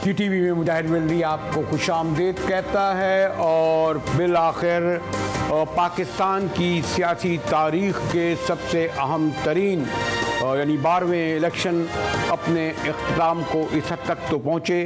TTV में मुजाहिद मिल्ली आपको खुशामदीद कहता है। और बिल आखिर पाकिस्तान की सियासी तारीख़ के सबसे अहम तरीन यानी 12वें इलेक्शन अपने इख्तिताम को इस हद तक तो पहुँचे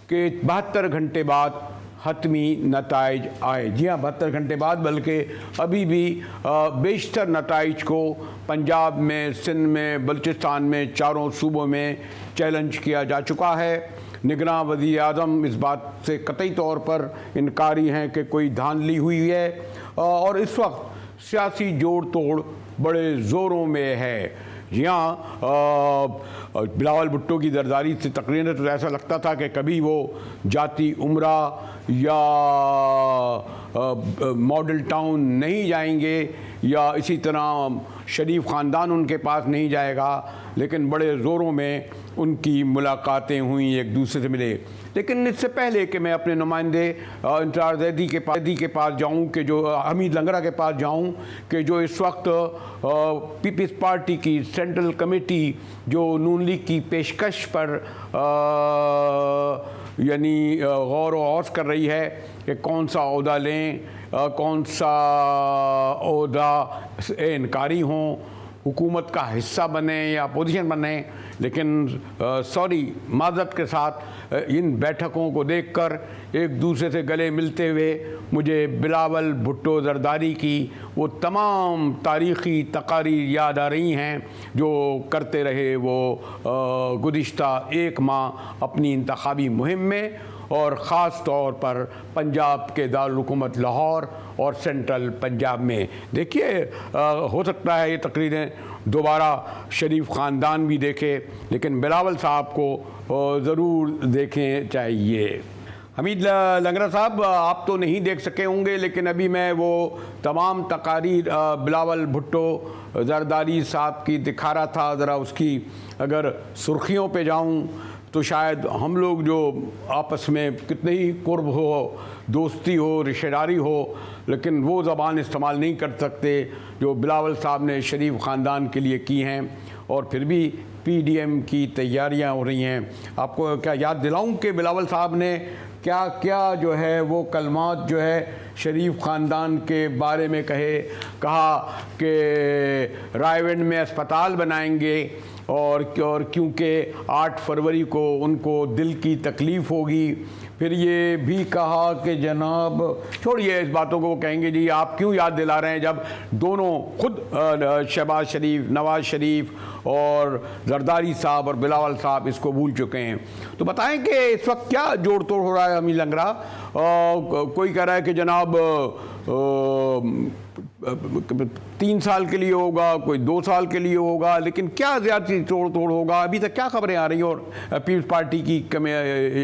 कि 72 घंटे बाद हतमी नताइज आए। जी हाँ, 72 घंटे बाद, बल्कि अभी भी बेशतर नताइज को पंजाब में, सिंध में, बलूचिस्तान में, चारों सूबों में चैलेंज किया जा चुका है। निगरान वज़ीर आज़म इस बात से कतई तौर पर इनकारी हैं कि कोई धांधली हुई है और इस वक्त सियासी जोड़ तोड़ बड़े ज़ोरों में है। जी हाँ, बिलावल भुट्टो की जरदारी से तकरीर तो ऐसा लगता था कि कभी वो जाती उम्रा या मॉडल टाउन नहीं जाएंगे या इसी तरह शरीफ ख़ानदान उनके पास नहीं जाएगा, लेकिन बड़े ज़ोरों में उनकी मुलाकातें हुई, एक दूसरे से मिले। लेकिन इससे पहले कि मैं अपने नुमाइंदे इंतज़ार ज़ैदी के पास जाऊं, कि जो हमीद लंगरा के पास जाऊं, कि जो इस वक्त पीपल्स पार्टी की सेंट्रल कमेटी जो नून लीग की पेशकश पर यानी गौर व औस कर रही है कि कौन सा ओहदा लें, कौन सा ओहदा से इनकारी हों, हुकूमत का हिस्सा बने या अपोजिशन बने। लेकिन सॉरी, माज़रत के साथ इन बैठकों को देखकर एक दूसरे से गले मिलते हुए मुझे बिलावल भुट्टो जरदारी की वो तमाम तारीख़ी तकारीर याद आ रही हैं जो करते रहे वो गुज़िश्ता एक माह अपनी इंतखाबी मुहिम में, और ख़ास तौर पर पंजाब के दारुल हुकूमत लाहौर और सेंट्रल पंजाब में। देखिए, हो सकता है ये तकरीरें दोबारा शरीफ ख़ानदान भी देखे, लेकिन बिलावल साहब को ज़रूर देखें चाहिए। हमीद लंगरा साहब, आप तो नहीं देख सके होंगे, लेकिन अभी मैं वो तमाम तकारीर बिलावल भुट्टो जरदारी साहब की दिखा रहा था। ज़रा उसकी अगर सुर्खियों पे जाऊं तो शायद हम लोग जो आपस में कितने ही कुर्ब हो, दोस्ती हो, रिश्तेदारी हो, लेकिन वो ज़बान इस्तेमाल नहीं कर सकते जो बिलावल साहब ने शरीफ ख़ानदान के लिए की हैं। और फिर भी PDM की तैयारियां हो रही हैं। आपको क्या याद दिलाऊं कि बिलावल साहब ने क्या क्या जो है वो कलमात जो है शरीफ ख़ानदान के बारे में कहा कि रायविंड में अस्पताल बनाएंगे और क्योंकि 8 फरवरी को उनको दिल की तकलीफ़ होगी। फिर ये भी कहा कि जनाब, छोड़िए इस बातों को, वो कहेंगे जी आप क्यों याद दिला रहे हैं जब दोनों खुद शहबाज शरीफ, नवाज़ शरीफ और जरदारी साहब और बिलावल साहब इसको भूल चुके हैं। तो बताएं कि इस वक्त क्या जोड़ तोड़ हो रहा है। हमीद लंगरा, कोई कह रहा है कि जनाब 3 साल के लिए होगा, कोई 2 साल के लिए होगा, लेकिन क्या ज़्यादा तोड़ तोड़ होगा, अभी तक क्या खबरें आ रही हैं और पीपल्स पार्टी की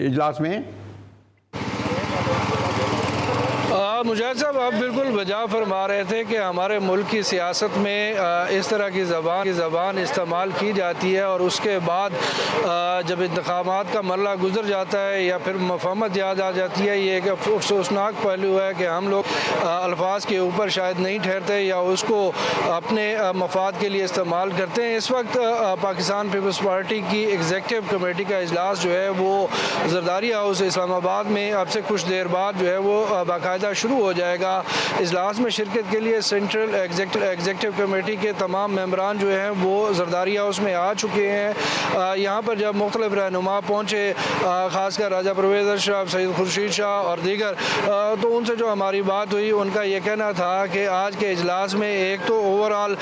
इजलास में? मुजाहिद साहब, आप बिल्कुल वजह फरमा रहे थे कि हमारे मुल्क की सियासत में इस तरह की ज़बान इस्तेमाल की जाती है और उसके बाद जब इंतखाबात का मरला गुजर जाता है या फिर मफहमत याद आ जाती है। ये एक अफसोसनाक पहलू है कि हम लोग अल्फाज के ऊपर शायद नहीं ठहरते या उसको अपने मफाद के लिए इस्तेमाल करते हैं। इस वक्त पाकिस्तान पीपल्स पार्टी की एग्जीक्यूटिव कमेटी का इजलास जो है वो जरदारी हाउस इस्लामाबाद में अब से कुछ देर बाद जो है वो बाकायदा शुरू हो जाएगा। इजलास में शिरकत के लिए सेंट्रल एग्जीक्यूटिव कमेटी के तमाम मेंबरान जो हैं वो जरदारी हाउस में आ चुके हैं। यहाँ पर जब मुख्तलिफ रहनुमा पहुँचे, ख़ासकर राजा परवेज़ अशरफ, सैयद खुर्शीद शाह और दीगर, तो उनसे जो हमारी बात हुई उनका ये कहना था कि आज के इजलास में एक तो ओवरऑल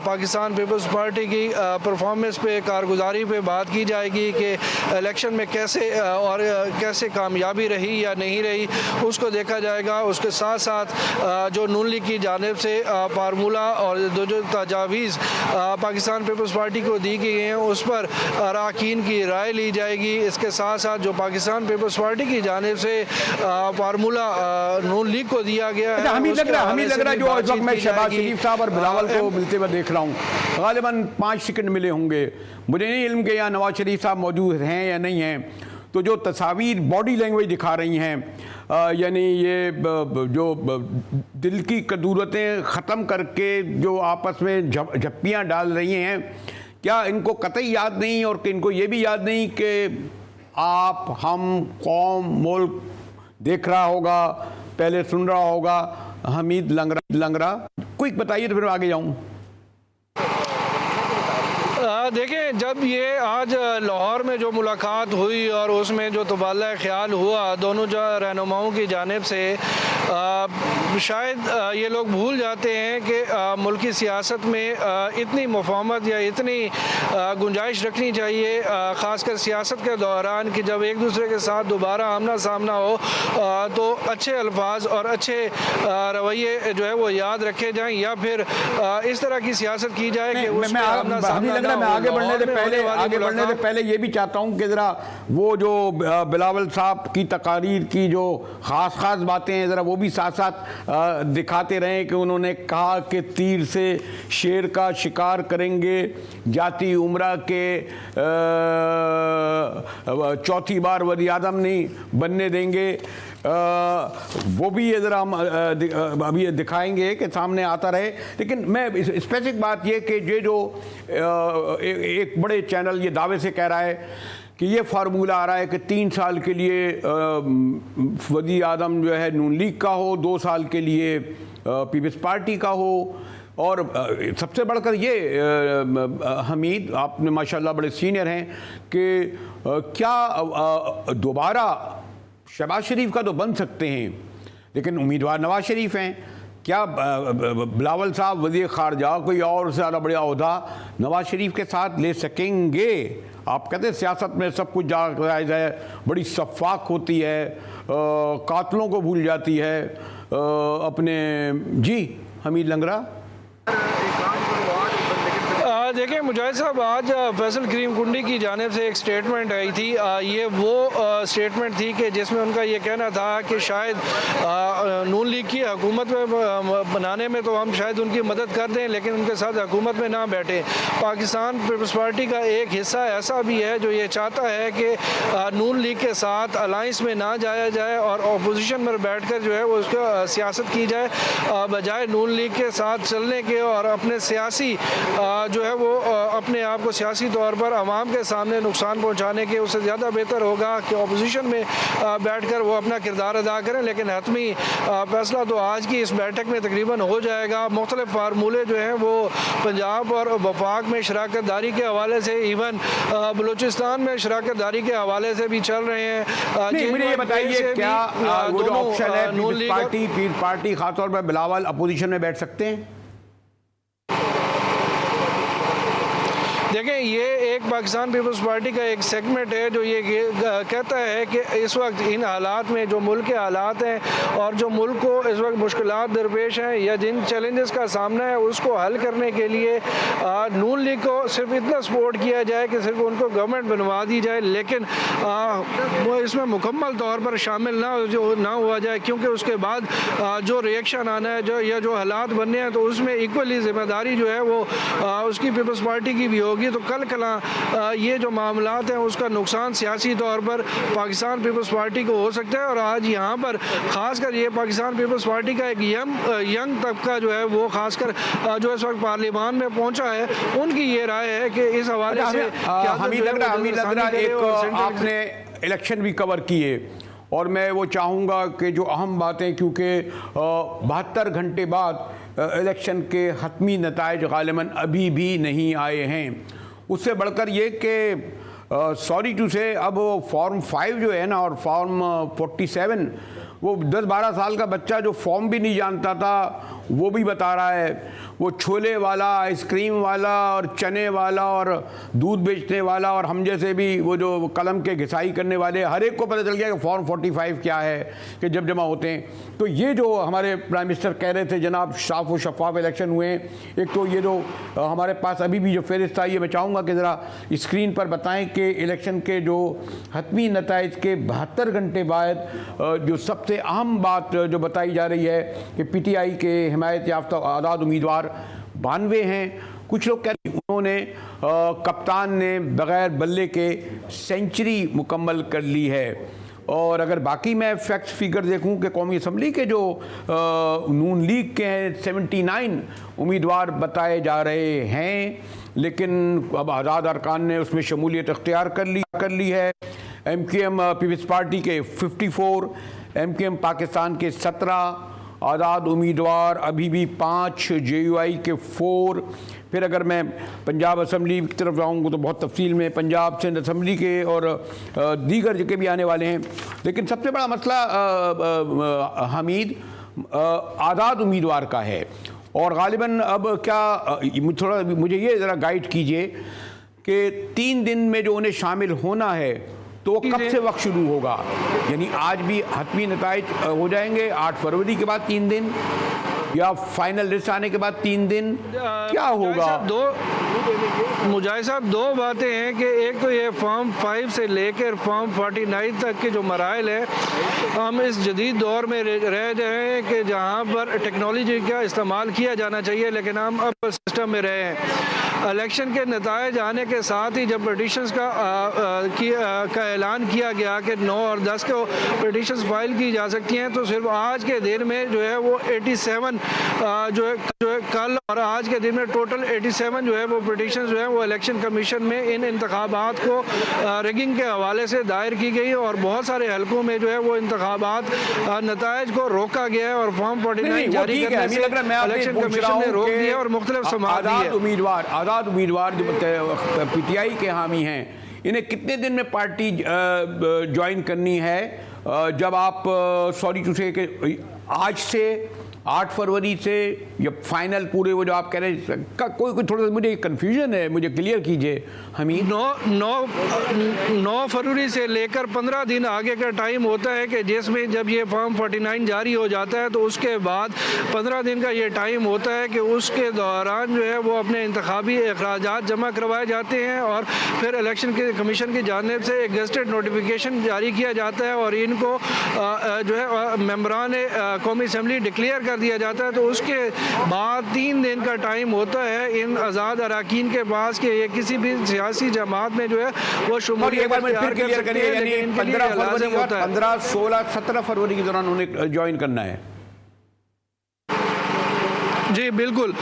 पाकिस्तान पीपल्स पार्टी की परफॉर्मेंस पे, कारगुजारी पे बात की जाएगी कि इलेक्शन में कैसे कामयाबी रही या नहीं रही, उसको देखा जाएगा। उसके साथ साथ जो नून लीग की जानिब से फार्मूला और जो तजावीज़ पाकिस्तान पीपल्स पार्टी को दी गई हैं उस पर अरकान की राय ली जाएगी। इसके साथ साथ जो पाकिस्तान पीपल्स पार्टी की जानिब से फार्मूला नून लीग को दिया गया है। हमें लग रहा है जो इस वक्त मैं शहबाज शरीफ साहब और बिलावल को मिलते हुए देख रहा हूँ, गालिबन 5 सेकंड मिले होंगे। मुझे नहीं इल्म कि यहाँ नवाज शरीफ साहब मौजूद हैं या नहीं हैं। तो जो तस्वीर बॉडी लैंग्वेज दिखा रही हैं, यानी ये जो दिल की कदूरतें ख़त्म करके जो आपस में झप्पियाँ डाल रही हैं, क्या इनको कतई याद नहीं और कि इनको ये भी याद नहीं कि आप, हम, कौम, मुल्क देख रहा होगा, पहले सुन रहा होगा। हमीद लंगरा क्विक बताइए तो फिर आगे जाऊं। देखें, जब ये आज लाहौर में जो मुलाकात हुई और उसमें जो तबादला ख्याल हुआ दोनों रहनुमाओं की जानिब से, शायद ये लोग भूल जाते हैं कि मुल्की सियासत में इतनी मुफाहमत या इतनी गुंजाइश रखनी चाहिए, ख़ासकर सियासत के दौरान, कि जब एक दूसरे के साथ दोबारा आमना सामना हो तो अच्छे अल्फाज और अच्छे रवैये जो है वो याद रखे जाएं, या फिर इस तरह की सियासत की जाए कि उसमें आमना सामना ना हो। मैं आगे बढ़ने से पहले ये भी चाहता हूँ कि ज़रा वो जो बिलावल साहब की तकारीर की जो ख़ास बातें हैं ज़रा वो भी साथ साथ दिखाते रहें कि उन्होंने कहा कि तीर से शेर का शिकार करेंगे, जाति उम्रा के चौथी बार वज़ीर आज़म नहीं बनने देंगे। वो भी ये ज़रा हम अभी दिखाएंगे कि सामने आता रहे। लेकिन मैं स्पेसिफिक बात ये कि ये जो एक बड़े चैनल ये दावे से कह रहा है कि ये फार्मूला आ रहा है कि 3 साल के लिए वज़ीर आज़म जो है नून लीग का हो, 2 साल के लिए पीपल्स पार्टी का हो, और सबसे बढ़कर ये हमीद, आपने माशाल्लाह बड़े सीनियर हैं, कि क्या दोबारा शहबाज शरीफ का तो बन सकते हैं लेकिन उम्मीदवार नवाज शरीफ हैं, क्या बिलावल साहब वज़ीर ख़ारजा कोई और ज़्यादा बड़ा ओहदा नवाज शरीफ के साथ ले सकेंगे? आप कहते हैं सियासत में सब कुछ जायज़ है, बड़ी शफ़ाक़ होती है, कातलों को भूल जाती है अपने। जी हमीद लंगरा। देखिए मुजाहिद साहब, आज फैसल करीम कुंडी की जानिब से एक स्टेटमेंट आई थी। ये वो स्टेटमेंट थी कि जिसमें उनका ये कहना था कि शायद नून लीग की हुकूमत में बनाने में तो हम शायद उनकी मदद कर दें लेकिन उनके साथ हुकूमत में ना बैठे। पाकिस्तान पीपल्स पार्टी का एक हिस्सा ऐसा भी है जो ये चाहता है कि नून लीग के साथ अलाइंस में ना जाया जाए और अपोजिशन में बैठ कर जो है वो उसका सियासत की जाए, बजाय नून लीग के साथ चलने के और अपने सियासी जो है वो अपने आप को सियासी तौर पर आवाम के सामने नुकसान पहुंचाने के। उससे ज़्यादा बेहतर होगा कि अपोजिशन में बैठकर वो अपना किरदार अदा करें। लेकिन हतमी फैसला तो आज की इस बैठक में तकरीबन हो जाएगा। मुख्तलिफ फार्मूले जो हैं वो पंजाब और वफाक में शराकत दारी के हवाले से, इवन बलूचिस्तान में शराकत दारी के हवाले से भी चल रहे हैं। मुझे ये बताइए, क्या वो जो ऑप्शन है पीपल्स पार्टी खासतौर पर बिलावल अपोजिशन में बैठ सकते हैं? देखें, ये एक पाकिस्तान पीपल्स पार्टी का एक सेगमेंट है जो ये कहता है कि इस वक्त इन हालात में जो मुल्क के हालात हैं और जो मुल्क को इस वक्त मुश्किलात दरपेश हैं या जिन चैलेंजेस का सामना है उसको हल करने के लिए नून लीग को सिर्फ इतना सपोर्ट किया जाए कि सिर्फ उनको गवर्नमेंट बनवा दी जाए, लेकिन वो इसमें मुकम्मल तौर पर शामिल ना हुआ जाए, क्योंकि उसके बाद जो रिएक्शन आना है या जो हालात बनने हैं तो उसमें इक्वली जिम्मेदारी जो है वो उसकी पीपल्स पार्टी की भी होगी। तो कल कला ये जो मामलात हैं उसका नुकसान सियासी तौर पर पाकिस्तान पीपल्स पार्टी को हो सकता है। और आज यहाँ पर खासकर ये पाकिस्तान पीपल्स पार्टी का एक यंग तबका जो है वो खासकर जो इस वक्त पार्लियामान में पहुँचा है, उनकी ये राय है कि इस हवाले से हमीद लग रहा एक आपने इलेक्शन भी कवर किए और मैं वो चाहूँगा कि जो अहम बातें, क्योंकि 72 घंटे बाद इलेक्शन के हतमी नताइज गालिबन अभी भी नहीं आए हैं, उससे बढ़कर ये कि सॉरी टू से अब फॉर्म 5 जो है ना और फॉर्म 47, वो 10-12 साल का बच्चा जो फॉर्म भी नहीं जानता था वो भी बता रहा है। वो छोले वाला, आइसक्रीम वाला और चने वाला और दूध बेचने वाला और हम जैसे भी वो जो कलम के घिसाई करने वाले, हर एक को पता चल गया कि फॉर्म 45 क्या है कि जब जमा होते हैं। तो ये जो हमारे प्राइम मिनिस्टर कह रहे थे जनाब साफ व शफाफ इलेक्शन हुए, एक तो ये जो हमारे पास अभी भी जो फहरिस्त आई है, मैं चाहूँगा कि ज़रा स्क्रीन पर बताएँ कि इलेक्शन के जो हतमी नताइज के 72 घंटे बाद जो सबसे अहम बात जो बताई जा रही है कि PTI के हिमायत याफ्ता आज़ाद उम्मीदवार 92 हैं। कुछ लोग कहते हैं उन्होंने कप्तान ने बग़ैर बल्ले के सेंचुरी मुकम्मल कर ली है। और अगर बाकी मैं फैक्ट्स फिगर देखूं कि कौमी असम्बली के जो नून लीग के हैं 79 उम्मीदवार बताए जा रहे हैं, लेकिन अब आज़ाद अरकान ने उसमें शमूलियत इख्तियार कर ली है। MQM पीपल्स पार्टी के 54, MQM पाकिस्तान के 17, आज़ाद उम्मीदवार अभी भी 5, JUI के 4। फिर अगर मैं पंजाब असम्बली की तरफ जाऊँगा तो बहुत तफसील में पंजाब सिंध असम्बली के और दीगर जगह भी आने वाले हैं। लेकिन सबसे बड़ा मसला हमीद आज़ाद उम्मीदवार का है, और गालिबन अब क्या थोड़ा मुझे ये ज़रा गाइड कीजिए कि 3 दिन में जो उन्हें शामिल होना है तो वो कब से वक्त शुरू होगा? यानी आज भी हतमी नताइज हो जाएंगे 8 फरवरी के बाद 3 दिन, या फाइनल लिस्ट आने के बाद 3 दिन, क्या होगा? मुजाहिद साहब, दो बातें हैं कि एक तो ये फॉर्म 5 से लेकर फॉर्म 49 तक के जो मराइल है, हम इस जदीद दौर में रह रहे हैं कि जहाँ पर टेक्नोलॉजी का इस्तेमाल किया जाना चाहिए, लेकिन हम अब सिस्टम में रहे हैं। इलेक्शन के नताइज आने के साथ ही जब पिटीशंस का ऐलान किया गया कि 9 और 10 को पिटीशंस फाइल की जा सकती हैं, तो सिर्फ आज के दिन में जो है वो 87 जो है कल और आज के दिन में टोटल 87 जो है वो पिटीशन जो है वो इलेक्शन कमीशन में इन इंतखाबात को रिगिंग के हवाले से दायर की गई, और बहुत सारे हलकों में जो है वो इंतखाबात नताइज को रोका गया है और फॉर्म 49 जारी करने से इलेक्शन कमीशन ने रोक दिया और मुख्तलिफ समाअत आज़ाद उम्मीदवार जो PTI के हामी हैं, इन्हें कितने दिन में पार्टी ज्वाइन करनी है? जब आप सॉरी टू से कि आज से 8 फरवरी से या फाइनल पूरे वो जो आप कह रहे हैं का कोई थोड़ा सा मुझे कंफ्यूजन है, मुझे क्लियर कीजिए हमीद। 9 फरवरी से लेकर 15 दिन आगे का टाइम होता है कि जिसमें जब ये फॉर्म 49 जारी हो जाता है तो उसके बाद 15 दिन का ये टाइम होता है कि उसके दौरान जो है वो अपने इंतखाबी अखराजात जमा करवाए जाते हैं, और फिर इलेक्शन के कमीशन की जानिब से एक गज़टेड नोटिफिकेशन जारी किया जाता है और इनको जो है मेंबरान कौमी असम्बली डिक्लेयर कर दिया जाता है। तो उसके बाद 3 दिन का टाइम होता है इन आज़ाद अरकान के पास कि ये किसी भी सियासी जमात में जो है वो शुमारियत इख्तियार कर सकते हैं, लेकिन इनके लिए लाज़िम होता है 15, 16, 17 फरवरी के दौरान उन्हें ज्वाइन करना है। जी बिल्कुल,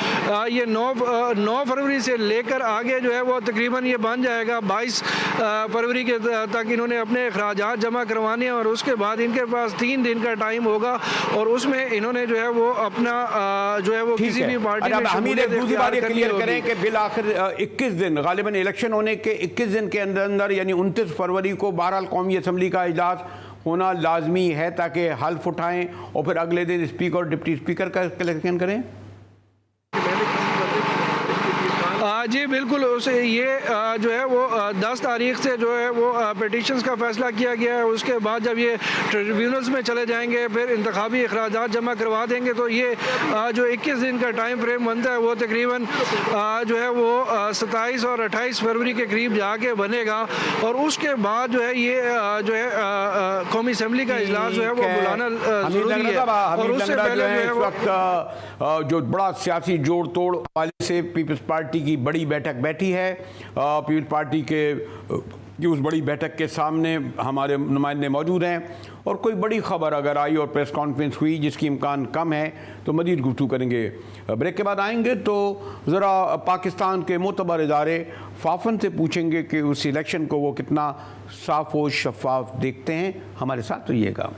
ये 9 फरवरी से लेकर आगे जो है वो तकरीबन ये बन जाएगा 22 फरवरी के तक इन्होंने अपने अखराजात जमा करवाने हैं, और उसके बाद इनके पास 3 दिन का टाइम होगा और उसमें इन्होंने जो है वो अपना जो है वो किसी भी पार्टी में हमीद एक दूसरी बात ये क्लियर करें कि बिल आखिर 21 दिन गालिबन इलेक्शन होने के 21 दिन के अंदर यानी 29 फरवरी को बहरहाल कौमी असम्बली का इजलास होना लाजमी है ताकि हल्फ उठाएं और फिर अगले दिन स्पीकर और डिप्टी स्पीकर का इलेक्शन करें। जी बिल्कुल, उसे ये जो है वो 10 तारीख से जो है वो पिटीशंस का फैसला किया गया है। उसके बाद जब ये ट्रिब्यूनल्स में चले जाएंगे फिर इंतखाबी अखराजात जमा करवा देंगे, तो ये जो 21 दिन का टाइम फ्रेम बनता है वो तकरीबन जो है वो 27 और 28 फरवरी के करीब जाके बनेगा, और उसके बाद जो है ये जो है कौमी असम्बली का इजलास जो है वो बुलाना जरूरी है। और उससे पहले जो है जो बड़ा सियासी जोड़ तोड़ वाले से पीपल्स पार्टी की बड़ी बैठक बैठी है। पीपल्स पार्टी के कि उस बड़ी बैठक के सामने हमारे नुमाइंदे मौजूद हैं, और कोई बड़ी खबर अगर आई और प्रेस कॉन्फ्रेंस हुई जिसकी इम्कान कम है तो मज़ीद गुफ्तगू करेंगे। ब्रेक के बाद आएंगे तो ज़रा पाकिस्तान के मोतबर इदारे फाफन से पूछेंगे कि उस इलेक्शन को वो कितना साफ और शफाफ देखते हैं। हमारे साथ रहिएगा।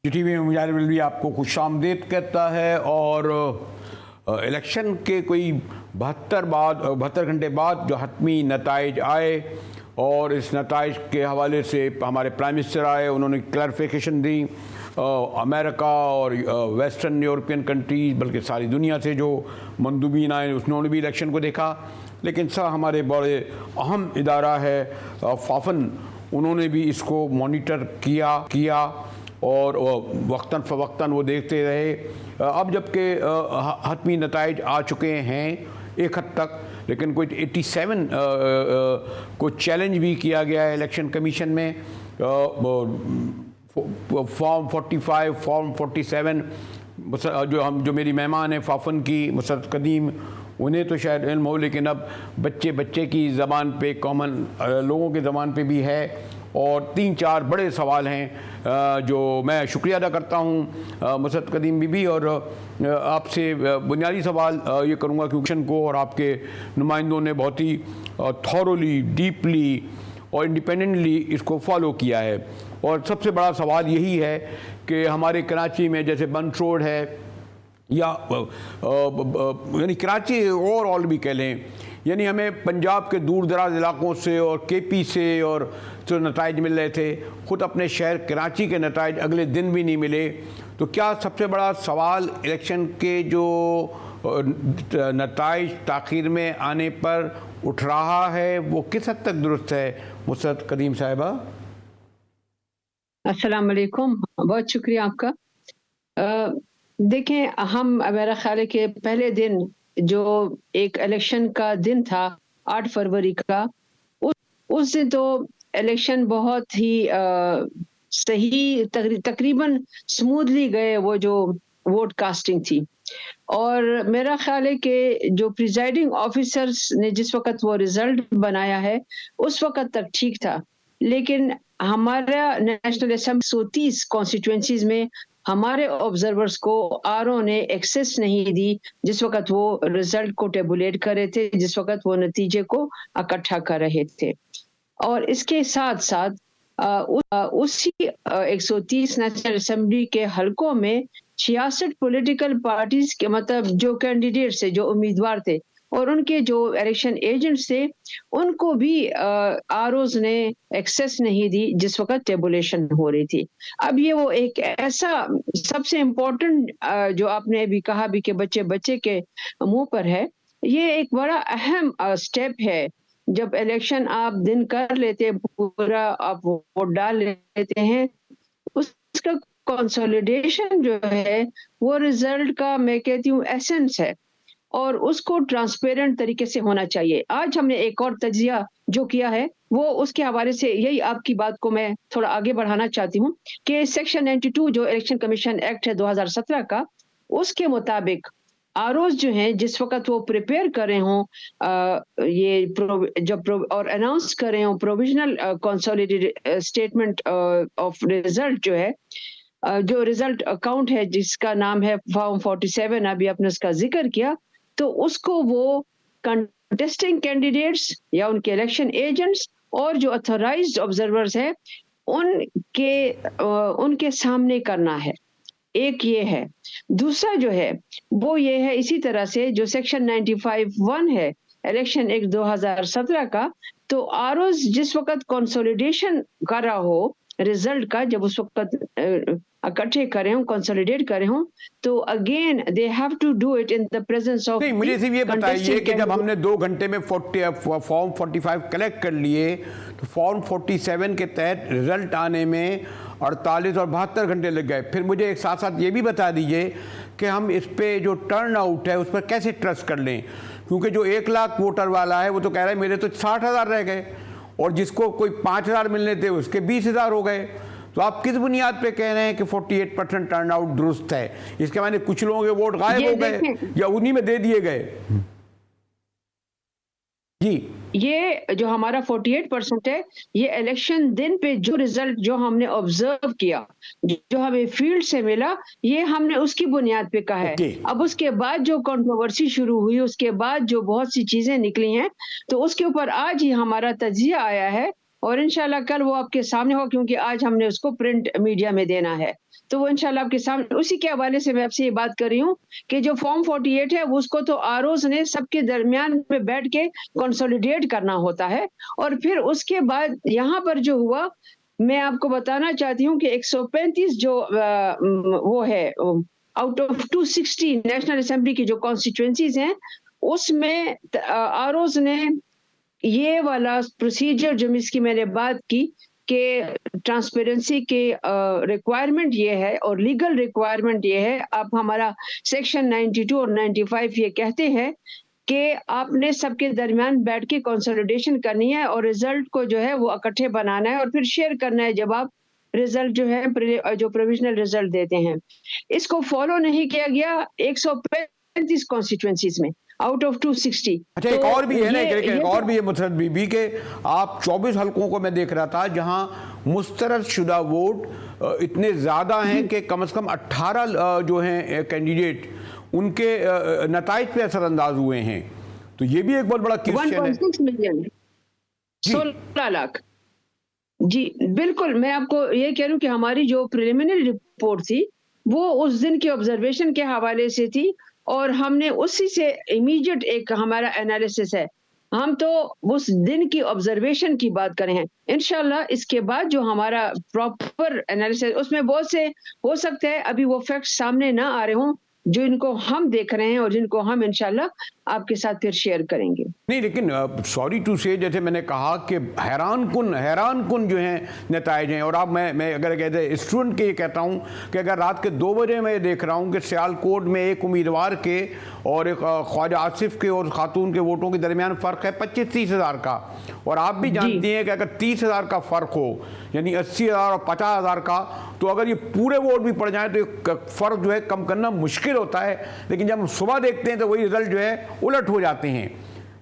GTV में मुजाहिर भी आपको खुशामदीद कहता है, और इलेक्शन के कोई 72 घंटे बाद जो हतमी नताइज आए और इस नताइज के हवाले से हमारे प्राइम मिनिस्टर आए, उन्होंने क्लैरिफिकेशन दी। अमेरिका और वेस्टर्न यूरोपियन कंट्रीज़ बल्कि सारी दुनिया से जो मंदूबीन आए उन्होंने भी इलेक्शन को देखा, लेकिन सर हमारे बड़े अहम इदारा है फाफन, उन्होंने भी इसको मॉनिटर किया और वक्तन फ़वक्तन वो देखते रहे। अब जबकि हतमी नताइज आ चुके हैं एक हद तक, लेकिन कोई 87 को चैलेंज भी किया गया है इलेक्शन कमीशन में। फॉर्म 45, फॉर्म 47 जो मेरी मेहमान है फाफन की मुसद्दक़ कदीम, उन्हें तो शायद इल्म हो, लेकिन अब बच्चे की ज़बान पे, कॉमन लोगों की ज़बान पे भी है, और 3-4 बड़े सवाल हैं जो मैं शुक्रिया अदा करता हूँ मसरत कदीम बीबी, और आपसे बुनियादी सवाल ये करूँगा कि इलेक्शन को और आपके नुमाइंदों ने बहुत ही थॉरोली, डीपली और इंडिपेंडेंटली इसको फॉलो किया है। और सबसे बड़ा सवाल यही है कि हमारे कराची में जैसे बंद रोड है या यानी कराची ओवरऑल भी कह लें, यानी हमें पंजाब के दूर दराज इलाकों से और केपी से और जो नताइज मिल रहे थे, ख़ुद अपने शहर कराची के नताइज अगले दिन भी नहीं मिले। तो क्या सबसे बड़ा सवाल इलेक्शन के जो नताइज ताख़ीर में आने पर उठ रहा है वो किस हद तक दुरुस्त है? मुसरत कदीम साहिबा। अस्सलाम वालेकुम, बहुत शुक्रिया आपका। देखें, मेरा ख्याल है कि पहले दिन जो एक इलेक्शन का दिन था 8 फरवरी का, उस दिन तो इलेक्शन बहुत ही सही तकरीबन स्मूथली गए, वो जो वोट कास्टिंग थी। और मेरा ख्याल है कि जो प्रिजाइडिंग ऑफिसर्स ने जिस वक्त वो रिजल्ट बनाया है उस वक्त तक ठीक था, लेकिन हमारा नेशनल असेंबली 130 कॉन्स्टिट्यूएंसीज में हमारे ऑब्जर्वर्स को आरओ ने एक्सेस नहीं दी जिस वक्त वो रिजल्ट को टेबुलेट कर रहे थे, जिस वक्त वो नतीजे को इकट्ठा कर रहे थे। और इसके साथ साथ उसी 130 नेशनल असेंबली के हलकों में 66 पॉलिटिकल पार्टीज के, मतलब जो कैंडिडेट्स थे, जो उम्मीदवार थे और उनके जो इलेक्शन एजेंट्स थे, उनको भी आरओज ने एक्सेस नहीं दी जिस वक्त टेबुलेशन हो रही थी। अब ये वो एक ऐसा सबसे इम्पोर्टेंट जो आपने अभी कहा भी कि बच्चे बच्चे के मुंह पर है, ये एक बड़ा अहम स्टेप है। जब इलेक्शन आप दिन कर लेते, पूरा आप वोट डाल लेते हैं, उसका कंसोलिडेशन जो है वो रिजल्ट का, मैं कहती हूँ, एसेंस है और उसको ट्रांसपेरेंट तरीके से होना चाहिए। आज हमने एक और तजिया जो किया है वो उसके हवाले से यही आपकी बात को मैं थोड़ा आगे बढ़ाना चाहती हूँ कि सेक्शन 92 जो इलेक्शन कमीशन एक्ट है 2017 का, उसके मुताबिक आरओज जो हैं जिस वक्त वो प्रिपेयर कर रहे हों जब और अनाउंस कर रहे हों provisional consolidated statement of result, जो है जो रिजल्ट अकाउंट है जिसका नाम है फॉर्म 47, अभी आपने उसका जिक्र किया, तो उसको वो कंटेस्टिंग कैंडिडेट्स या उनके इलेक्शन एजेंट्स और जो ऑथराइज्ड ऑब्जर्वर्स हैं उनके सामने करना है। एक ये है। दूसरा जो है वो ये है, इसी तरह से जो सेक्शन 95(1) है इलेक्शन एक्ट 2017 का, तो आरओज जिस वक्त कंसोलिडेशन कर रहा हो रिजल्ट का, जब उस वक्त इकट्ठे करे हों, कंसोलिडेट करे हों, तो again they have to do it in the presence of. नहीं, मुझे सिर्फ ये बताइए कि जब हमने 2 घंटे में फॉर्म 45 कलेक्ट कर लिए, तो फॉर्म 47 के तहत रिजल्ट आने में 48 और 72 घंटे लग गए। फिर मुझे एक साथ साथ ये भी बता दीजिए कि हम इस पे जो टर्न आउट है उस पर कैसे ट्रस्ट कर लें, क्योंकि जो 1 लाख वोटर वाला है वो तो कह रहा है मेरे तो 60,000 रह गए, और जिसको कोई 5,000 मिलने थे उसके 20,000 हो गए। तो आप किस बुनियाद पे कह रहे हैं कि 48% टर्न आउट दुरुस्त है? इसके माने कुछ लोगों के वोट गायब हो गए या उन्हीं में दे दिए गए? जी, ये जो हमारा 48% है, ये इलेक्शन दिन पे जो रिजल्ट जो हमने ऑब्जर्व किया, जो हमें फील्ड से मिला, ये हमने उसकी बुनियाद पे कहा है। अब उसके बाद जो कंट्रोवर्सी शुरू हुई, उसके बाद जो बहुत सी चीजें निकली हैं, तो उसके ऊपर आज ही हमारा तजिया आया है और इंशाल्लाह कल वो आपके सामने हो, क्योंकि आज हमने उसको प्रिंट मीडिया में देना है, तो वो इंशाल्लाह आपके सामने। उसी के हवाले से मैं आपसे ये बात कर रही हूँ कि जो फॉर्म 48 है उसको तो आरओज ने सबके दरमियान में बैठ के कंसोलिडेट करना होता है, और फिर उसके बाद यहाँ पर जो हुआ, मैं आपको बताना चाहती हूँ कि 135 जो वो है आउट ऑफ 260 नेशनल असेंबली की जो कॉन्स्टिट्यूएंसीज हैं, उसमें आरओज ने ये वाला प्रोसीजर जो इसकी मैंने बात की कि ट्रांसपेरेंसी के रिक्वायरमेंट ये है और लीगल रिक्वायरमेंट ये है। आप हमारा सेक्शन 92 और 95 ये कहते हैं कि आपने सबके दरमियान बैठ के कंसोलिडेशन करनी है और रिजल्ट को जो है वो इकट्ठे बनाना है और फिर शेयर करना है जब आप रिजल्ट जो है जो प्रोविजनल रिजल्ट देते हैं। इसको फॉलो नहीं किया गया 135 कॉन्स्टिट्यूएंसीज में, आउट ऑफ 260। अच्छा, एक और भी है ना, एक और भी है मुसरत बीबी के, आप 24 हलकों को मैं देख रहा था जहां मुस्तरद शुदा वोट इतने ज्यादा हैं कि कम से कम 18 जो हैं कैंडिडेट उनके नताइज पे असरअंदाज हुए हैं। तो ये भी एक बहुत बड़ा क्वेश्चन है। 1.6 मिलियन, 16 लाख। जी बिल्कुल, मैं आपको ये कह रही हूँ कि हमारी जो प्रिलिमिनरी रिपोर्ट थी वो उस दिन के ऑब्जर्वेशन के हवाले से थी और हमने उसी से इमीडिएट एक हमारा एनालिसिस है। हम तो उस दिन की ऑब्जर्वेशन की बात करें हैं। इंशाल्लाह इसके बाद जो हमारा प्रॉपर एनालिसिस, उसमें बहुत से हो सकते हैं अभी वो फैक्ट्स सामने ना आ रहे हों जो इनको हम देख रहे हैं और जिनको हम इंशाल्लाह आपके साथ फिर शेयर करेंगे। नहीं, लेकिन सॉरी टू से, जैसे मैंने कहा कि हैरान कुन जो हैं नताइज हैं। और अब मैं अगर कहते स्टूडेंट के ये कहता हूँ कि अगर रात के 2 बजे मैं देख रहा हूँ कि सियालकोट में एक उम्मीदवार के और एक ख्वाजा आसिफ के और खातून के वोटों के दरमियान फ़र्क है 25-30 हज़ार का, और आप भी जानती हैं कि अगर 30 हज़ार का फ़र्क हो यानी 80 हज़ार और 50 हज़ार का, तो अगर ये पूरे वोट भी पड़ जाए तो ये फ़र्क जो है कम करना मुश्किल होता है। लेकिन जब हम सुबह देखते हैं तो वही रिजल्ट जो है उलट हो जाते हैं।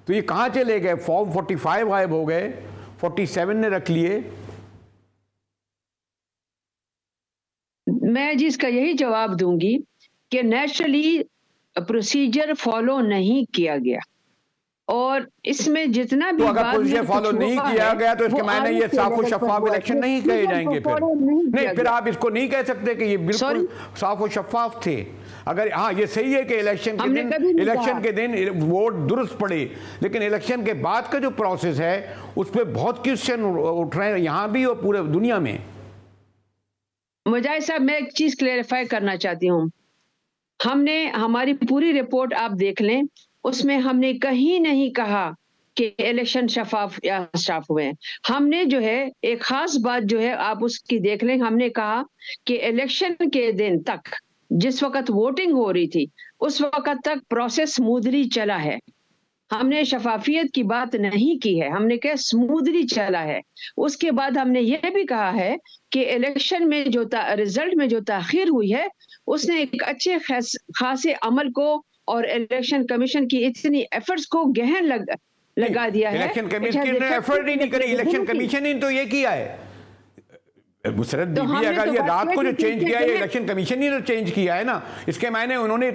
तो ये कहाँ चले गए? फॉर्म 45 गायब हो गए, 47 ने रख लिए। मैं जिसका यही जवाब दूंगी कि नेचुरली प्रोसीजर फॉलो नहीं किया गया और इसमें जितना भी तो अगर प्रोसीजर फॉलो नहीं किया गया तो इसके मायने ये साफ और शफाफ इलेक्शन नहीं कहे जाएंगे फिर? नहीं, फिर आप इसको नहीं कह सकते कि ये बिल्कुल साफ और शफाफ थे। अगर हाँ ये सही है कि इलेक्शन के दिन वोट दुरुस्त पड़े, लेकिन इलेक्शन के बाद का जो प्रोसेस है उस पर बहुत क्वेश्चन उठ रहे हैं यहाँ भी और पूरे दुनिया में। मुजाहिद साहब, मैं एक चीज क्लेरिफाई करना चाहती हूँ। हमने हमारी पूरी रिपोर्ट आप देख लें, उसमें हमने कहीं नहीं कहा कि इलेक्शन शफाफ या साफ हुए हैं। हमने जो है एक खास बात जो है आप उसकी देख लें, हमने कहा कि इलेक्शन के दिन तक जिस वक्त वोटिंग हो रही थी उस वक्त तक प्रोसेस स्मूथली चला है। हमने शफाफियत की बात नहीं की है, हमने कहा स्मूथली चला है। उसके बाद हमने यह भी कहा है कि इलेक्शन में जो रिजल्ट में जो ताखीर हुई है उसने एक अच्छे खासे अमल को और इलेक्शन कमीशन की इतनी एफर्ट्स को गहन लगा दिया है। इलेक्शन कमीशन ने एफर्ट ही नहीं करी, इलेक्शन कमीशन ने तो ये किया है। मुसरत बीबी, अगर ये रात को जो चेंज किया है इलेक्शन कमीशन ही ने चेंज किया है ना, इसके मायने उन्होंने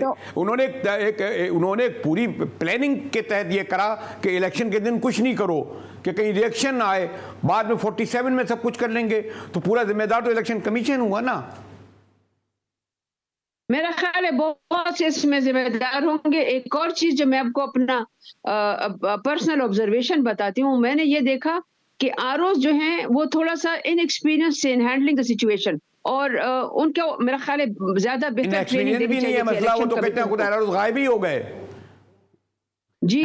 एक पूरी प्लानिंग के तहत ये करा कि इलेक्शन के दिन कुछ नहीं करो कि कहीं रिएक्शन ना आए, बाद में 47 में सब कुछ कर लेंगे, तो पूरा जिम्मेदार तो इलेक्शन कमीशन हुआ ना। मेरा ख्याल है बहुत से इसमें जिम्मेदार होंगे। एक और चीज जो मैं आपको अपना पर्सनल ऑब्जर्वेशन बताती हूँ, मैंने ये देखा कि आरओज जो हैं वो थोड़ा सा inexperience in handling the situation और उनका मेरा ख्याल है ज्यादा बेहतर ट्रेनिंग भी नहीं है मसला, वो तो कहते हैं खुद आरओज गायब ही हो गए। जी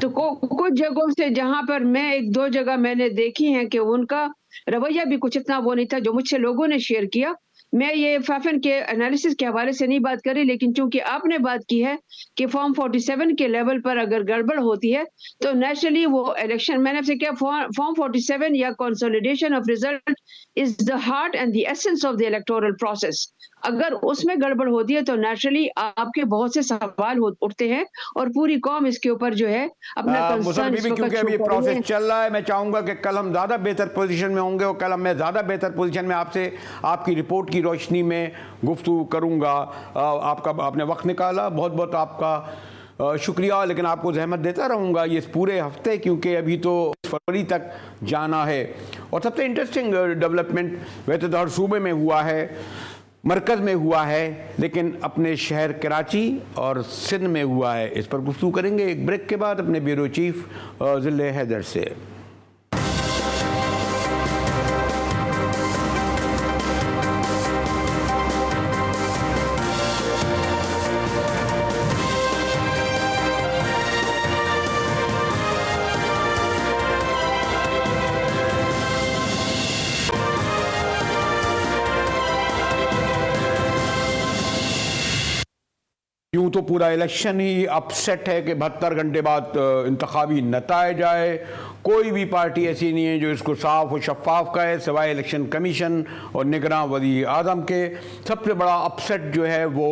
तो कुछ जगहों से जहां पर मैं 1-2 जगह मैंने देखी हैं कि उनका रवैया भी कुछ इतना वो नहीं था जो मुझसे लोगों ने शेयर किया। मैं ये फाफन के एनालिसिस के हवाले से नहीं बात करी, लेकिन चूंकि आपने बात की है कि फॉर्म 47 के लेवल पर अगर गड़बड़ होती है तो नेचुरली वो इलेक्शन, मैंने आपसे क्या फॉर्म 47 या consolidation of result is the heart and the essence of the electoral process. अगर उसमें गड़बड़ होती है तो नेचुरली आपके बहुत से सवाल उठते हैं और पूरी कौम इसके ऊपर जो है अपना कंसर्न, क्योंकि अभी प्रोसेस चल रहा है। मैं चाहूंगा कि कल हम ज्यादा बेहतर पोजीशन में होंगे और कल मैं ज्यादा बेहतर पोजीशन में आपसे आपकी रिपोर्ट की रोशनी में गुफ्तगू करूंगा। आपने वक्त निकाला, बहुत बहुत आपका शुक्रिया, लेकिन आपको जहमत देता रहूंगा ये इस पूरे हफ्ते, क्योंकि अभी तो फरवरी तक जाना है। और सबसे इंटरेस्टिंग डेवलपमेंट वैसे तो हर सूबे में हुआ है, मरकज़ में हुआ है, लेकिन अपने शहर कराची और सिंध में हुआ है। इस पर गुफ्तगू करेंगे एक ब्रेक के बाद अपने ब्यूरो चीफ ज़िले हैदर से। यूँ तो पूरा इलेक्शन ही अपसेट है कि 72 घंटे बाद इंतखाबी नताइज आए। कोई भी पार्टी ऐसी नहीं है जो इसको साफ और शफाफ कहे सिवाय इलेक्शन कमीशन और निगरान वज़ीर आज़म के। सबसे बड़ा अपसेट जो है वो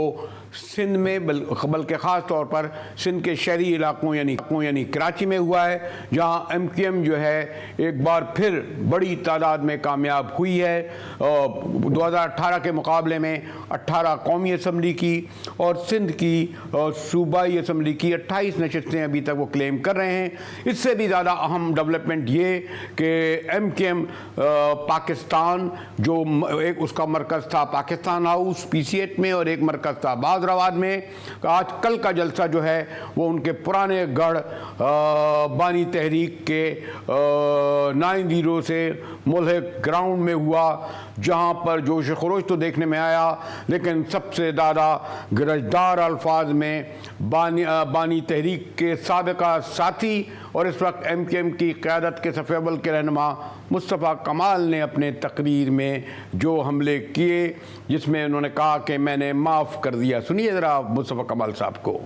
सिंध में बल्कि ख़ास तौर पर सिंध के शहरी इलाकों यानी कराची में हुआ है, जहां MQM जो है एक बार फिर बड़ी तादाद में कामयाब हुई है। 2018 के मुकाबले में 18 कौमी असम्बली की और सिंध की सूबाई असम्बली की 28 नशस्तें अभी तक वो क्लेम कर रहे हैं। इससे भी ज़्यादा अहम डेवलपमेंट ये कि MQM पाकिस्तान जो एक उसका मरकज़ था पाकिस्तान हाउस PC8 में और एक मरकज़ था बाज़राबाद में, आज कल का जलसा जो है वो उनके पुराने गढ़ बानी तहरीक के 9-0 से मुल्हिक ग्राउंड में हुआ, जहां पर जोश खरोश तो देखने में आया, लेकिन सबसे ज़्यादा गरजदार अल्फाज में बानी तहरीक के साबिका साथी और इस वक्त MQM की क़यादत के सफ़े अव्वल के रहनुमा मुस्तफ़ा कमाल ने अपने तकरीर में जो हमले किए, जिसमें उन्होंने कहा कि मैंने माफ़ कर दिया। सुनिए ज़रा मुस्तफ़ा कमाल साहब को।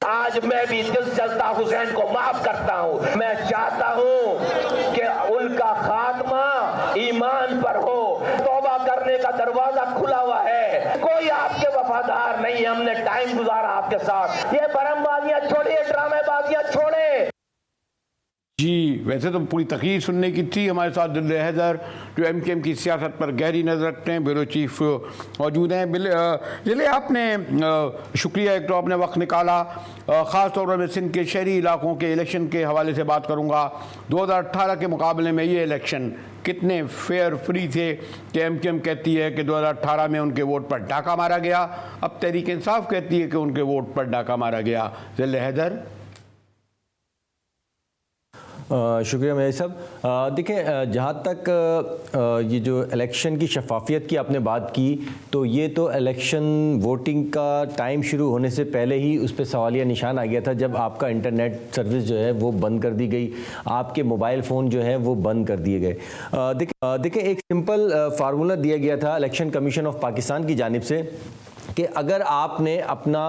आज मैं भी दिल जलता हुसैन को माफ करता हूँ। मैं चाहता हूँ कि उनका खात्मा ईमान पर हो। तौबा करने का दरवाजा खुला हुआ है, कोई आपके वफादार नहीं। हमने टाइम गुजारा आपके साथ। ये भरमबाजियां छोड़िए, ड्रामेबाजियां छोड़े। जी, वैसे तो पूरी तकरीर सुनने की थी। हमारे साथ दिल हैदर जो MQM की सियासत पर गहरी नज़र रखते हैं, ब्यूरो चीफ मौजूद हैं। जिले आपने शुक्रिया, एक तो आपने वक्त निकाला। ख़ास तौर पर मैं सिंध के शहरी इलाकों के इलेक्शन के हवाले से बात करूँगा। 2018 के मुकाबले में ये इलेक्शन कितने फेयर फ्री थे कि MQM कहती है कि 2018 में उनके वोट पर डाका मारा गया, अब तहरीक इंसाफ कहती है कि उनके वोट पर डाका मारा गया। दिल हैदर। शुक्रिया मेरे साहब। देखें, जहाँ तक ये जो इलेक्शन की शफाफियत की आपने बात की, तो ये तो इलेक्शन वोटिंग का टाइम शुरू होने से पहले ही उस पर सवालिया निशान आ गया था, जब आपका इंटरनेट सर्विस जो है वो बंद कर दी गई, आपके मोबाइल फ़ोन जो है वो बंद कर दिए गए। देखें, एक सिंपल फार्मूला दिया गया था इलेक्शन कमीशन ऑफ पाकिस्तान की जानिब से कि अगर आपने अपना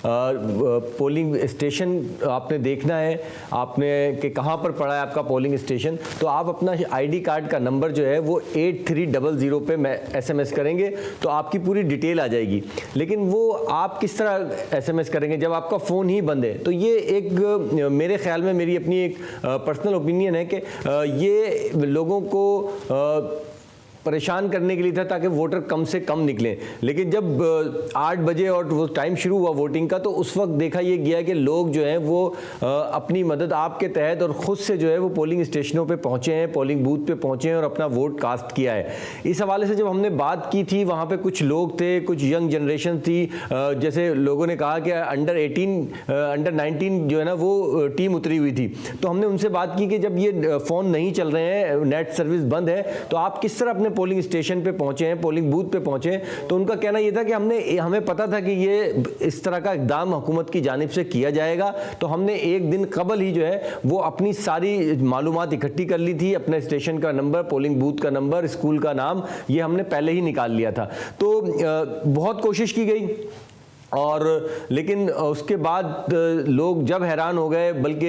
पोलिंग स्टेशन आपने देखना है, आपने कि कहाँ पर पड़ा है आपका पोलिंग स्टेशन, तो आप अपना ID कार्ड का नंबर जो है वो 8300 पे SMS करेंगे तो आपकी पूरी डिटेल आ जाएगी। लेकिन वो आप किस तरह SMS करेंगे जब आपका फ़ोन ही बंद है? तो ये एक मेरे ख्याल में, मेरी अपनी एक पर्सनल ओपिनियन है कि ये लोगों को परेशान करने के लिए था ताकि वोटर कम से कम निकलें। लेकिन जब 8 बजे और वो टाइम शुरू हुआ वोटिंग का, तो उस वक्त देखा ये गया कि लोग जो हैं वो अपनी मदद आपके तहत और ख़ुद से जो है वो पोलिंग स्टेशनों पे पहुँचे हैं, पोलिंग बूथ पे पहुँचे हैं और अपना वोट कास्ट किया है। इस हवाले से जब हमने बात की थी, वहाँ पर कुछ लोग थे, कुछ यंग जनरेशन थी, जैसे लोगों ने कहा कि अंडर 19 जो है ना वो टीम उतरी हुई थी। तो हमने उनसे बात की कि जब ये फ़ोन नहीं चल रहे हैं, नेट सर्विस बंद है, तो आप किस तरह अपने पोलिंग स्टेशन पे पहुंचे हैं, पोलिंग बूथ पे पहुंचे हैं? तो उनका कहना यह था कि हमें पता था कि ये इस तरह का इक़दाम हुकूमत की जानिब से किया जाएगा, तो हमने एक दिन कबल ही जो है वो अपनी सारी मालूमात इकट्ठी कर ली थी, अपने स्टेशन का नंबर, पोलिंग बूथ का नंबर, स्कूल का नाम, ये हमने पहले ही निकाल लिया था। तो बहुत कोशिश की गई और लेकिन उसके बाद लोग जब हैरान हो गए, बल्कि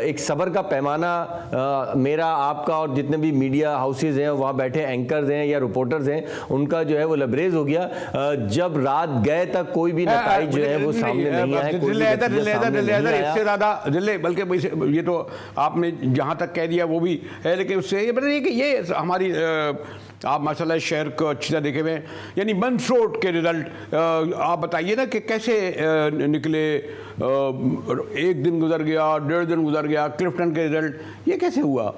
एक सब्र का पैमाना मेरा, आपका और जितने भी मीडिया हाउसेज हैं, वहाँ बैठे एंकर्स हैं या रिपोर्टर्स हैं, उनका जो है वो लबरेज हो गया। जब रात गए तक कोई भी नतीजा जो है वो सामने नहीं आया। इससे ज़्यादा बल्कि ये तो आपने जहाँ तक कह दिया वो भी है, लेकिन उससे ये बताइए कि ये हमारी आप माशाल्लाह शहर को अच्छी तरह देखे हुए, यानी मंसरोट के रिजल्ट आप बताइए ना कि कैसे निकले। एक दिन गुजर गया, 1.5 दिन गुजर गया, क्लिफ्टन के रिजल्ट ये कैसे हुआ?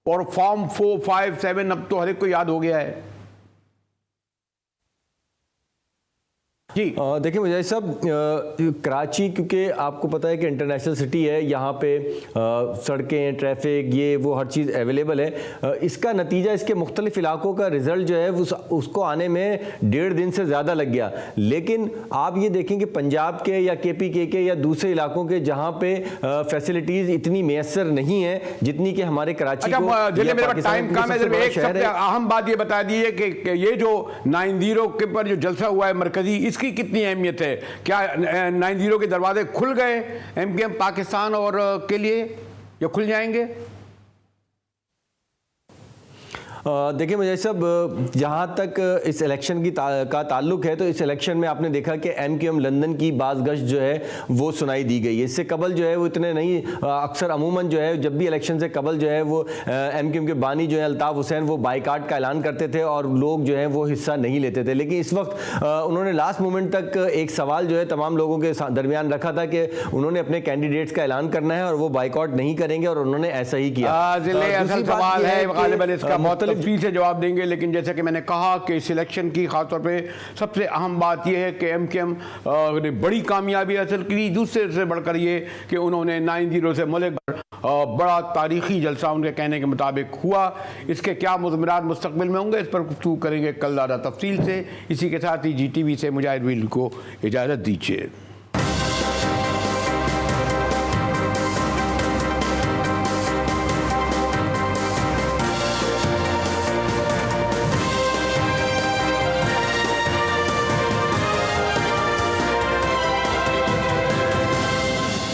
और फॉर्म 4, 5, 7 अब तो हर एक को याद हो गया है। जी देखिए मुजाहिद साहब, कराची क्योंकि आपको पता है कि इंटरनेशनल सिटी है, यहाँ पे सड़कें, ट्रैफिक, ये वो हर चीज़ अवेलेबल है। इसका नतीजा, इसके मुख्तलिफ इलाकों का रिज़ल्ट जो है उसको आने में 1.5 दिन से ज़्यादा लग गया। लेकिन आप ये देखें कि पंजाब के या KPK के या दूसरे इलाकों के जहाँ पे फैसिलिटीज़ इतनी मैसर नहीं है जितनी कि हमारे कराची को। अहम बात ये बता दी है कि ये जो 9-0 के पर जो जलसा हुआ है मरकजी, इसकी कितनी अहमियत है? क्या 9-0 के दरवाजे खुल गए MQM पाकिस्तान और के लिए, या खुल जाएंगे? देखिए मुझे सब जहाँ तक इस इलेक्शन की का ताल्लुक है, तो इस इलेक्शन में आपने देखा कि MQM लंदन की बाज़ गश्त जो है वो सुनाई दी गई है। इससे कबल जो है वो इतने नहीं, अक्सर अमूमन जो है जब भी इलेक्शन से कबल जो है वो MQM के बानी जो है अल्ताफ़ हुसैन वो बाइकाट का ऐलान करते थे और लोग जो है वो हिस्सा नहीं लेते थे। लेकिन इस वक्त उन्होंने लास्ट मोमेंट तक एक सवाल जो है तमाम लोगों के दरमियान रखा था कि उन्होंने अपने कैंडिडेट्स का ऐलान करना है और वो बाइकआउट नहीं करेंगे, और उन्होंने ऐसा ही किया। असल सवाल है गालिबन इसका बहुत तफसील से जवाब देंगे, लेकिन जैसे कि मैंने कहा कि सिलेक्शन की खासतौर पे सबसे अहम बात यह है कि MQM ने बड़ी कामयाबी हासिल की। दूसरे से बढ़कर ये कि उन्होंने 9-0 से मुल्क बड़ा तारीखी जलसा उनके कहने के मुताबिक हुआ। इसके क्या मुज़म्मरात मुस्तक़बिल में होंगे, इस पर गुफ्तगू करेंगे कल ज़्यादा तफसील से। इसी के साथ ही GTV से मुजाहिद विल को इजाज़त दीजिए।